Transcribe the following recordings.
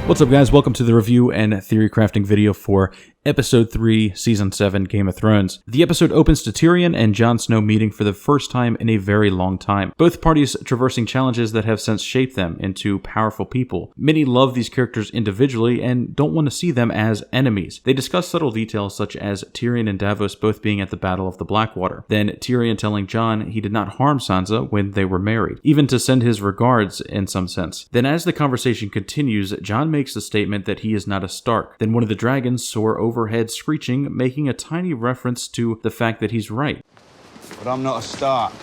What's up, guys? Welcome to the review and theory crafting video for Episode 3, Season 7, Game of Thrones. The episode opens to Tyrion and Jon Snow meeting for the first time in a very long time. Both parties traversing challenges that have since shaped them into powerful people. Many love these characters individually and don't want to see them as enemies. They discuss subtle details such as Tyrion and Davos both being at the Battle of the Blackwater. Then Tyrion telling Jon he did not harm Sansa when they were married, even to send his regards in some sense. Then as the conversation continues, Jon makes the statement that he is not a Stark. Then one of the dragons soar overhead screeching, making a tiny reference to the fact that he's right. But I'm not a Stark.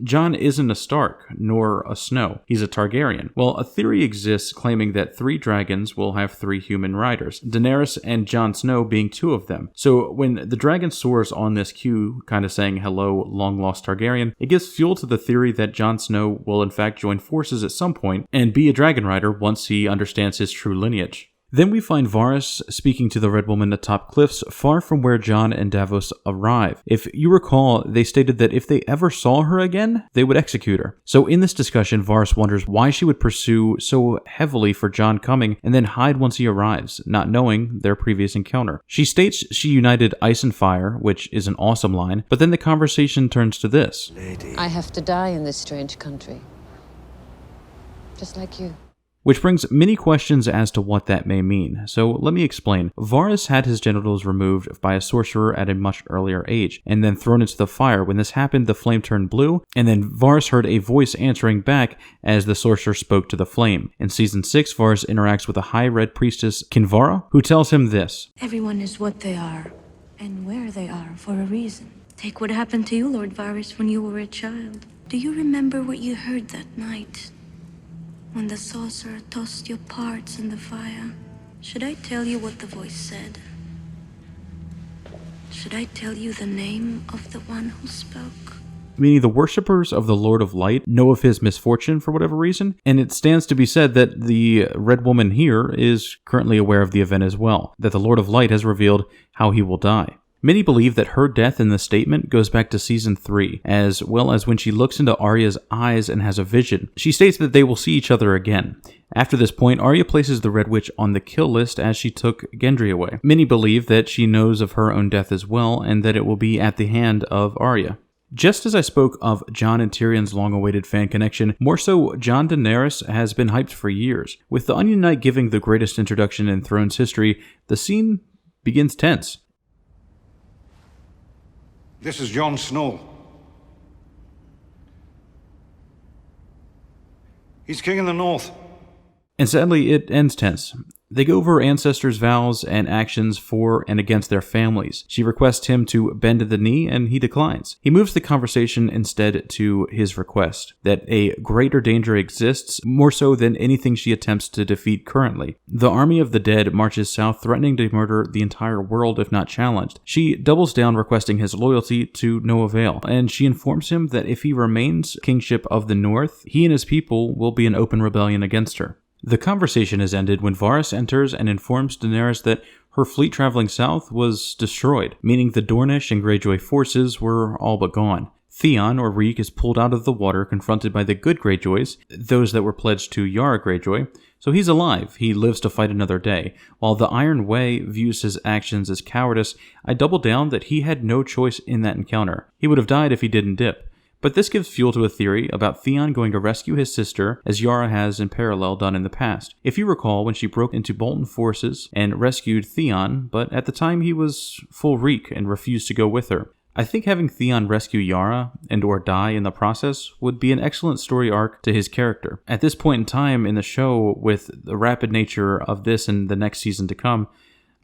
Jon isn't a Stark, nor a Snow. He's a Targaryen. Well, a theory exists claiming that 3 dragons will have 3 human riders, Daenerys and Jon Snow being 2 of them. So when the dragon soars on this cue, kind of saying hello, long-lost Targaryen, it gives fuel to the theory that Jon Snow will in fact join forces at some point and be a dragon rider once he understands his true lineage. Then we find Varys speaking to the Red Woman atop cliffs far from where Jon and Davos arrive. If you recall, they stated that if they ever saw her again, they would execute her. So in this discussion, Varys wonders why she would pursue so heavily for Jon coming and then hide once he arrives, not knowing their previous encounter. She states she united ice and fire, which is an awesome line, but then the conversation turns to this. Lady. I have to die in this strange country. Just like you. Which brings many questions as to what that may mean. So let me explain. Varys had his genitals removed by a sorcerer at a much earlier age, and then thrown into the fire. When this happened, the flame turned blue, and then Varys heard a voice answering back as the sorcerer spoke to the flame. In Season 6, Varys interacts with a high red priestess, Kinvara, who tells him this. Everyone is what they are, and where they are for a reason. Take what happened to you, Lord Varys, when you were a child. Do you remember what you heard that night? When the sorcerer tossed your parts in the fire, should I tell you what the voice said? Should I tell you the name of the one who spoke? Meaning the worshippers of the Lord of Light know of his misfortune for whatever reason, and it stands to be said that the Red Woman here is currently aware of the event as well, that the Lord of Light has revealed how he will die. Many believe that her death in the statement goes back to Season 3, as well as when she looks into Arya's eyes and has a vision. She states that they will see each other again. After this point, Arya places the Red Witch on the kill list as she took Gendry away. Many believe that she knows of her own death as well, and that it will be at the hand of Arya. Just as I spoke of Jon and Tyrion's long-awaited fan connection, more so, Jon Daenerys has been hyped for years. With the Onion Knight giving the greatest introduction in Thrones history, the scene begins tense. This is Jon Snow. He's king in the north. And sadly, it ends tense. They go over her ancestors' vows and actions for and against their families. She requests him to bend the knee, and he declines. He moves the conversation instead to his request, that a greater danger exists, more so than anything she attempts to defeat currently. The army of the dead marches south, threatening to murder the entire world if not challenged. She doubles down, requesting his loyalty to no avail, and she informs him that if he remains kingship of the north, he and his people will be in open rebellion against her. The conversation is ended when Varys enters and informs Daenerys that her fleet traveling south was destroyed, meaning the Dornish and Greyjoy forces were all but gone. Theon, or Reek, is pulled out of the water, confronted by the good Greyjoys, those that were pledged to Yara Greyjoy, so he's alive. He lives to fight another day. While the Iron Way views his actions as cowardice, I double down that he had no choice in that encounter. He would have died if he didn't dip. But this gives fuel to a theory about Theon going to rescue his sister, as Yara has in parallel done in the past. If you recall, when she broke into Bolton forces and rescued Theon, but at the time he was full Reek and refused to go with her. I think having Theon rescue Yara and or die in the process would be an excellent story arc to his character. At this point in time in the show, with the rapid nature of this and the next season to come,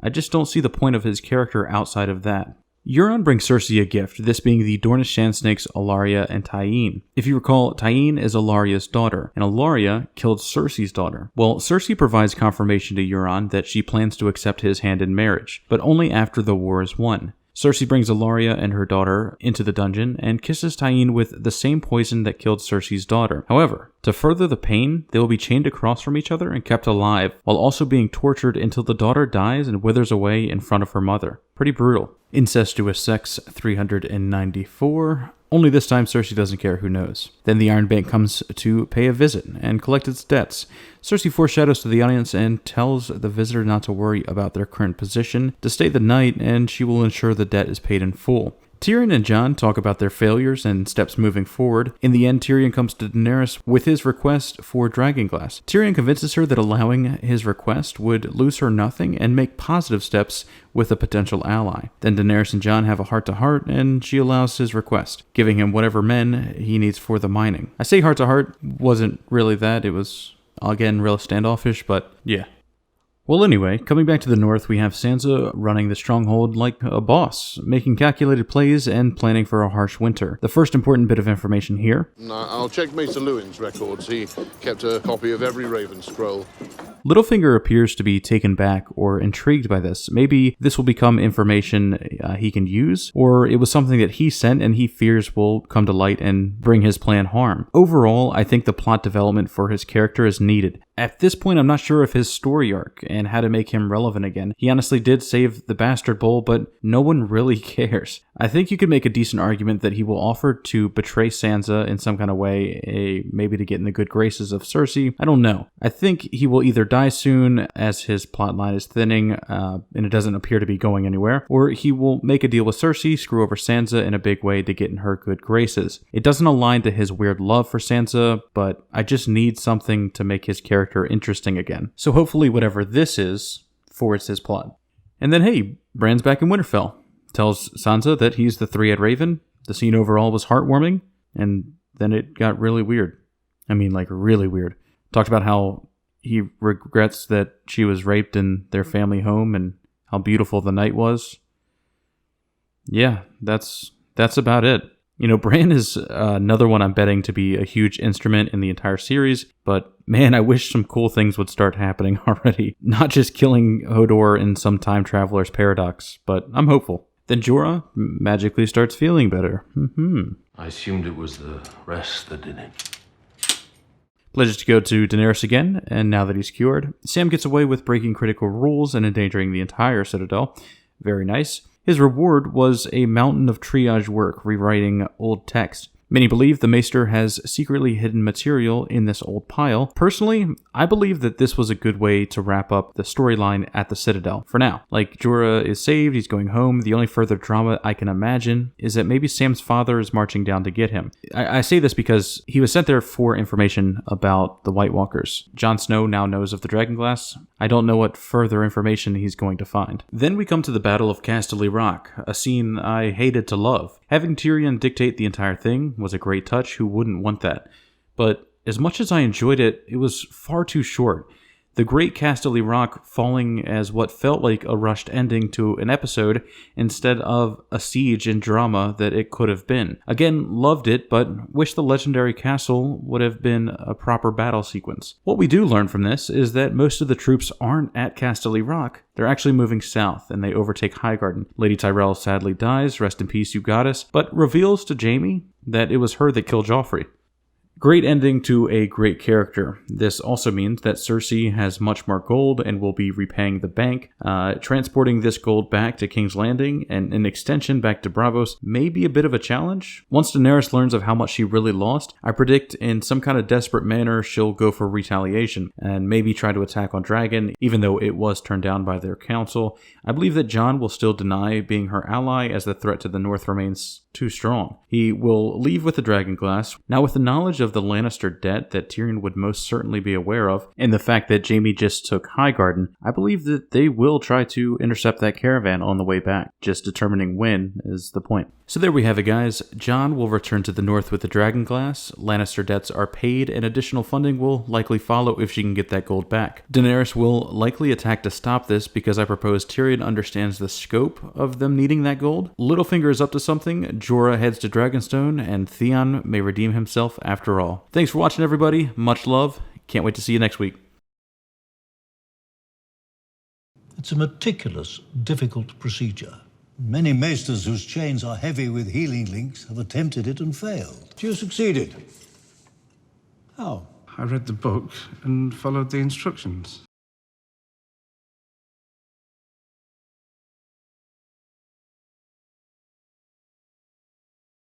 I just don't see the point of his character outside of that. Euron brings Cersei a gift, this being the Dornish sand snakes Ellaria and Tyene. If you recall, Tyene is Ellaria's daughter, and Ellaria killed Cersei's daughter. Well, Cersei provides confirmation to Euron that she plans to accept his hand in marriage, but only after the war is won. Cersei brings Ellaria and her daughter into the dungeon and kisses Tyene with the same poison that killed Cersei's daughter. However, to further the pain, they will be chained across from each other and kept alive, while also being tortured until the daughter dies and withers away in front of her mother. Pretty brutal. Incestuous Sex 394. Only this time Cersei doesn't care, who knows. Then the Iron Bank comes to pay a visit and collect its debts. Cersei foreshadows to the audience and tells the visitor not to worry about their current position, to stay the night, and she will ensure the debt is paid in full. Tyrion and Jon talk about their failures and steps moving forward. In the end, Tyrion comes to Daenerys with his request for dragonglass. Tyrion convinces her that allowing his request would lose her nothing and make positive steps with a potential ally. Then Daenerys and Jon have a heart-to-heart, and she allows his request, giving him whatever men he needs for the mining. I say heart-to-heart, wasn't really that. It was, again, real standoffish, but yeah. Well, anyway, coming back to the north, we have Sansa running the stronghold like a boss, making calculated plays and planning for a harsh winter. The first important bit of information here. I'll check Maester Lewin's records. He kept a copy of every Raven scroll. Littlefinger appears to be taken back or intrigued by this. Maybe this will become information he can use, or it was something that he sent and he fears will come to light and bring his plan harm. Overall, I think the plot development for his character is needed. At this point, I'm not sure of his story arc and how to make him relevant again. He honestly did save the Bastard Bowl, but no one really cares. I think you could make a decent argument that he will offer to betray Sansa in some kind of way, maybe to get in the good graces of Cersei. I don't know. I think he will either die soon as his plotline is thinning and it doesn't appear to be going anywhere, or he will make a deal with Cersei, screw over Sansa in a big way to get in her good graces. It doesn't align to his weird love for Sansa, but I just need something to make his character interesting again. So hopefully whatever this is forwards his plot. And then hey, Bran's back in Winterfell. Tells Sansa that he's the three-eyed raven. The scene overall was heartwarming, and then it got really weird. I mean, like, really weird. Talked about how he regrets that she was raped in their family home and how beautiful the night was. Yeah, that's about it. You know, Bran is another one I'm betting to be a huge instrument in the entire series, but man, I wish some cool things would start happening already. Not just killing Hodor in some time traveler's paradox, but I'm hopeful. Then Jorah magically starts feeling better. I assumed it was the rest that did it. Pledges to go to Daenerys again, and now that he's cured, Sam gets away with breaking critical rules and endangering the entire Citadel. Very nice. His reward was a mountain of triage work rewriting old text. Many believe the Maester has secretly hidden material in this old pile. Personally, I believe that this was a good way to wrap up the storyline at the Citadel, for now. Like, Jorah is saved, he's going home. The only further drama I can imagine is that maybe Sam's father is marching down to get him. I say this because he was sent there for information about the White Walkers. Jon Snow now knows of the dragonglass. I don't know what further information he's going to find. Then we come to the Battle of Casterly Rock, a scene I hated to love. Having Tyrion dictate the entire thing was a great touch. Who wouldn't want that? But as much as I enjoyed it, it was far too short. The Great Casterly Rock falling as what felt like a rushed ending to an episode instead of a siege and drama that it could have been. Again, loved it, but wish the legendary castle would have been a proper battle sequence. What we do learn from this is that most of the troops aren't at Casterly Rock. They're actually moving south, and they overtake Highgarden. Lady Tyrell sadly dies, rest in peace, you goddess, but reveals to Jaime that it was her that killed Joffrey. Great ending to a great character. This also means that Cersei has much more gold and will be repaying the bank. Transporting this gold back to King's Landing and an extension back to Braavos may be a bit of a challenge. Once Daenerys learns of how much she really lost, I predict in some kind of desperate manner she'll go for retaliation and maybe try to attack on Dragon, even though it was turned down by their council. I believe that Jon will still deny being her ally as the threat to the north remains too strong. He will leave with the dragonglass. Now, with the knowledge of the Lannister debt that Tyrion would most certainly be aware of, and the fact that Jaime just took Highgarden, I believe that they will try to intercept that caravan on the way back. Just determining when is the point. So there we have it, guys. Jon will return to the north with the dragonglass. Lannister debts are paid, and additional funding will likely follow if she can get that gold back. Daenerys will likely attack to stop this because I propose Tyrion understands the scope of them needing that gold. Littlefinger is up to something. Jorah heads to Dragonstone, and Theon may redeem himself after all. Thanks for watching, everybody. Much love. Can't wait to see you next week. It's a meticulous, difficult procedure. Many maesters whose chains are heavy with healing links have attempted it and failed. You succeeded. How? I read the book and followed the instructions.